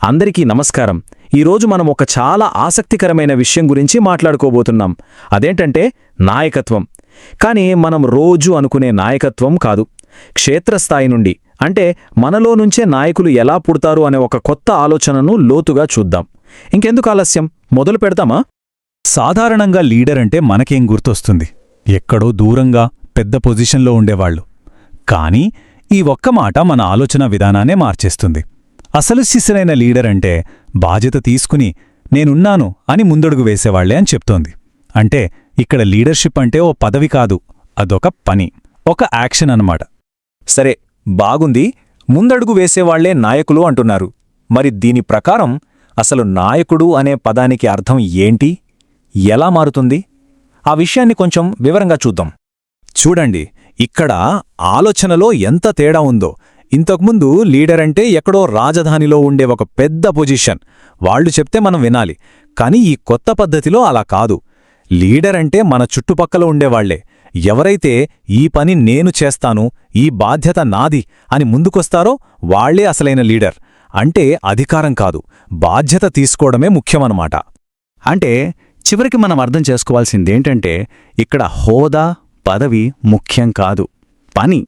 అందరికీ నమస్కారం. ఈరోజు మనం ఒక చాలా ఆసక్తికరమైన విషయం గురించి మాట్లాడుకోబోతున్నాం. అదేంటంటే నాయకత్వం. కానీ మనం రోజు అనుకునే నాయకత్వం కాదు. క్షేత్రస్థాయి నుండి, అంటే మనలో నుంచే నాయకులు ఎలా పుడతారు అనే ఒక కొత్త ఆలోచనను లోతుగా చూద్దాం. ఇంకెందుకు ఆలస్యం, మొదలు పెడతామా? సాధారణంగా లీడర్ అంటే మనకేం గుర్తొస్తుంది? ఎక్కడో దూరంగా పెద్ద పొజిషన్లో ఉండేవాళ్లు. కానీ ఈ ఒక్క మాట మన ఆలోచన విధానాన్నే మార్చేస్తుంది. అసలు సిసలైన లీడర్ అంటే బాధ్యత తీసుకుని నేనున్నాను అని ముందడుగు వేసేవాళ్లే అని చెప్తోంది. అంటే ఇక్కడ లీడర్షిప్ అంటే ఓ పదవి కాదు, అదొక పని, ఒక యాక్షన్ అన్నమాట. సరే, బాగుంది. ముందడుగు వేసేవాళ్లే నాయకులు అంటున్నారు. మరి దీని ప్రకారం అసలు నాయకుడు అనే పదానికి అర్థం ఏంటి, ఎలా మారుతుంది? ఆ విషయాన్ని కొంచెం వివరంగా చూద్దాం. చూడండి, ఇక్కడ ఆలోచనలో ఎంత తేడా ఉందో. ఇంతకుముందు లీడర్ అంటే ఎక్కడో రాజధానిలో ఉండే ఒక పెద్ద పొజిషన్, వాళ్లు చెప్తే మనం వినాలి. కాని ఈ కొత్త పద్ధతిలో అలా కాదు. లీడర్ అంటే మన చుట్టుపక్కల ఉండేవాళ్లే. ఎవరైతే ఈ పని నేను చేస్తాను, ఈ బాధ్యత నాది అని ముందుకొస్తారో వాళ్లే అసలైన లీడర్. అంటే అధికారం కాదు, బాధ్యత తీసుకోవడమే ముఖ్యమన్నమాట. అంటే చివరికి మనం అర్థం చేసుకోవాల్సిందేంటంటే ఇక్కడ హోదా, పదవి ముఖ్యం కాదు, పని,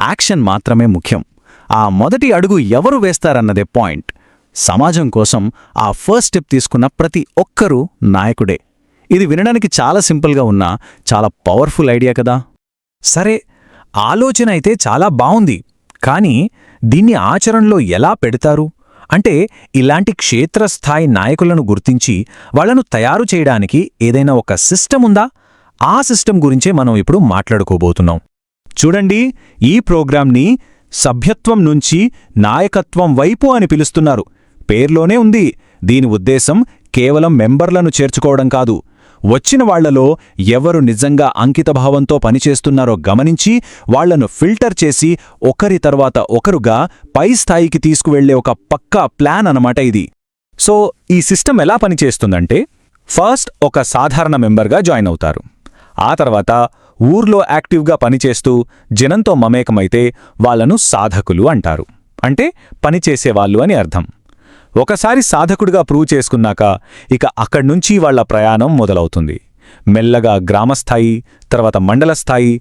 యాక్షన్ మాత్రమే ముఖ్యం. ఆ మొదటి అడుగు ఎవరు వేస్తారన్నదే పాయింట్. సమాజం కోసం ఆ ఫస్ట్ స్టెప్ తీసుకున్న ప్రతి ఒక్కరూ నాయకుడే. ఇది వినడానికి చాలా సింపుల్గా ఉన్నా చాలా పవర్ఫుల్ ఐడియా కదా. సరే, ఆలోచన అయితే చాలా బావుంది. కానీ దీన్ని ఆచరణలో ఎలా పెడతారు? అంటే ఇలాంటి క్షేత్రస్థాయి నాయకులను గుర్తించి వాళ్లను తయారు చేయడానికి ఏదైనా ఒక సిస్టమ్ ఉందా? ఆ సిస్టమ్ గురించే మనం ఇప్పుడు మాట్లాడుకోబోతున్నాం. చూడండి, ఈ ప్రోగ్రాంని సభ్యత్వం నుంచి నాయకత్వం వైపు అని పిలుస్తున్నారు. పేర్లోనే ఉంది. దీని ఉద్దేశం కేవలం మెంబర్లను చేర్చుకోవడం కాదు. వచ్చిన వాళ్లలో ఎవరు నిజంగా అంకితభావంతో పనిచేస్తున్నారో గమనించి వాళ్లను ఫిల్టర్ చేసి ఒకరి తర్వాత ఒకరుగా పై స్థాయికి తీసుకువెళ్లే ఒక పక్కా ప్లాన్ అన్నమాట ఇది. సో ఈ సిస్టమ్ ఎలా పనిచేస్తుందంటే, ఫస్ట్ ఒక సాధారణ మెంబర్గా జాయిన్ అవుతారు. ఆ తర్వాత ఊర్లో యాక్టివ్గా పనిచేస్తూ జనంతో మమేకమైతే వాళ్లను సాధకులు అంటారు. అంటే పనిచేసేవాళ్లు అని అర్థం. ఒకసారి సాధకుడిగా ప్రూవ్ చేసుకున్నాక ఇక అక్కడ్నుంచి వాళ్ల ప్రయాణం మొదలవుతుంది. మెల్లగా గ్రామస్థాయి, తర్వాత మండలస్థాయి,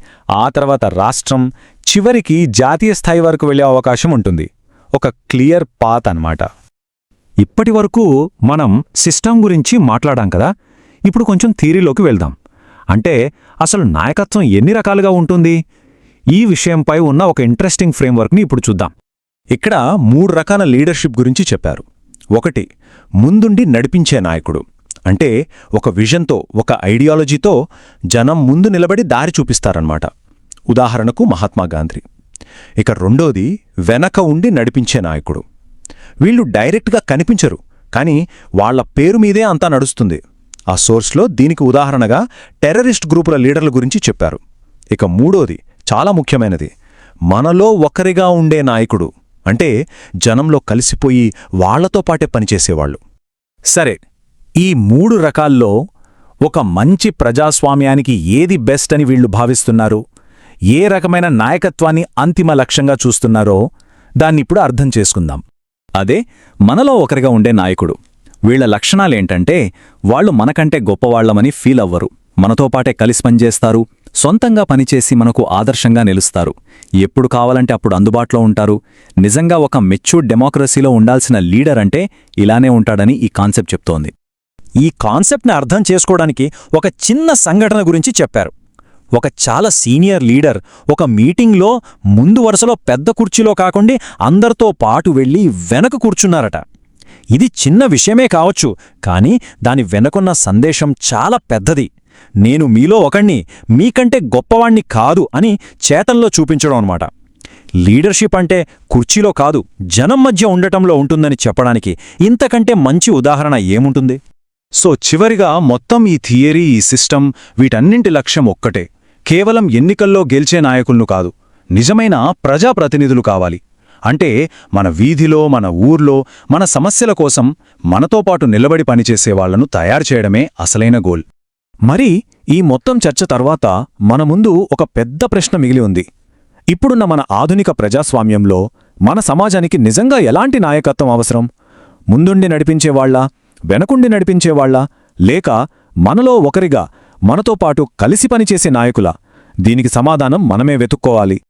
ఆ తర్వాత రాష్ట్రం, చివరికి జాతీయ స్థాయి వరకు వెళ్లే అవకాశం ఉంటుంది. ఒక క్లియర్ పాత్ అన్నమాట. ఇప్పటివరకు మనం సిస్టమ్ గురించి మాట్లాడాం కదా. ఇప్పుడు కొంచెం థియరీలోకి వెళ్దాం. అంటే అసలు నాయకత్వం ఎన్ని రకాలుగా ఉంటుంది? ఈ విషయంపై ఉన్న ఒక ఇంట్రెస్టింగ్ ఫ్రేమ్వర్క్ని ఇప్పుడు చూద్దాం. ఇక్కడ 3 రకాల లీడర్షిప్ గురించి చెప్పారు. ఒకటి, ముందుండి నడిపించే నాయకుడు. అంటే ఒక విజన్తో, ఒక ఐడియాలజీతో జనం ముందు నిలబడి దారి చూపిస్తారన్నమాట. ఉదాహరణకు మహాత్మాగాంధీ. ఇక రెండోది, వెనక ఉండి నడిపించే నాయకుడు. వీళ్లు డైరెక్ట్గా కనిపించరు, కానీ వాళ్ల పేరు మీదే అంతా నడుస్తుంది. ఆ సోర్స్లో దీనికి ఉదాహరణగా టెర్రరిస్ట్ గ్రూపుల లీడర్ల గురించి చెప్పారు. ఇక మూడోది చాలా ముఖ్యమైనది, మనలో ఒకరిగా ఉండే నాయకుడు. అంటే జనంలో కలిసిపోయి వాళ్లతో పాటే పనిచేసేవాళ్లు. సరే, ఈ 3 రకాల్లో ఒక మంచి ప్రజాస్వామ్యానికి ఏది బెస్ట్ అని వీళ్లు భావిస్తున్నారు? ఏ రకమైన నాయకత్వాన్ని అంతిమ లక్ష్యంగా చూస్తున్నారో దాన్నిప్పుడు అర్థం చేసుకుందాం. అదే మనలో ఒకరిగా ఉండే నాయకుడు. వీళ్ల లక్షణాలేంటంటే, వాళ్లు మనకంటే గొప్పవాళ్లమని ఫీల్ అవ్వరు, మనతో పాటే కలిసి పనిచేస్తారు, సొంతంగా పనిచేసి మనకు ఆదర్శంగా నిలుస్తారు, ఎప్పుడు కావాలంటే అప్పుడు అందుబాటులో ఉంటారు. నిజంగా ఒక మెచ్యూర్డ్ డెమోక్రసీలో ఉండాల్సిన లీడర్ అంటే ఇలానే ఉంటాడని ఈ కాన్సెప్ట్ చెప్తోంది. ఈ కాన్సెప్ట్ని అర్థం చేసుకోవడానికి ఒక చిన్న సంఘటన గురించి చెప్పారు. ఒక చాలా సీనియర్ లీడర్ ఒక మీటింగ్లో ముందు వరుసలో పెద్ద కుర్చీలో కాకుండా అందరితో పాటు వెళ్లి వెనక కూర్చున్నారట. ఇది చిన్న విషయమే కావచ్చు, కానీ దాని వెనకున్న సందేశం చాలా పెద్దది. నేను మీలో ఒకణ్ణి, మీకంటే గొప్పవాణ్ణి కాదు అని చేతల్లో చూపించడం అన్నమాట. లీడర్షిప్ అంటే కుర్చీలో కాదు, జనం మధ్య ఉండటంలో ఉంటుందని చెప్పడానికి ఇంతకంటే మంచి ఉదాహరణ ఏముంటుంది? సో చివరిగా మొత్తం ఈ థియరీ, ఈ సిస్టమ్, వీటన్నింటి లక్ష్యం ఒక్కటే. కేవలం ఎన్నికల్లో గెలిచే నాయకులను కాదు, నిజమైన ప్రజాప్రతినిధులు కావాలి. అంటే మన వీధిలో, మన ఊర్లో, మన సమస్యల కోసం మనతో పాటు నిలబడి పనిచేసేవాళ్లను తయారు చేయడమే అసలైన గోల్. మరి ఈ మొత్తం చర్చ తర్వాత మన ముందు ఒక పెద్ద ప్రశ్న మిగిలి ఉంది. ఇప్పుడున్న మన ఆధునిక ప్రజాస్వామ్యంలో మన సమాజానికి నిజంగా ఎలాంటి నాయకత్వం అవసరం? ముందుండి నడిపించేవాళ్లా, వెనకుండి నడిపించేవాళ్లా, లేక మనలో ఒకరిగా మనతో పాటు కలిసి పనిచేసే నాయకులా? దీనికి సమాధానం మనమే వెతుక్కోవాలి.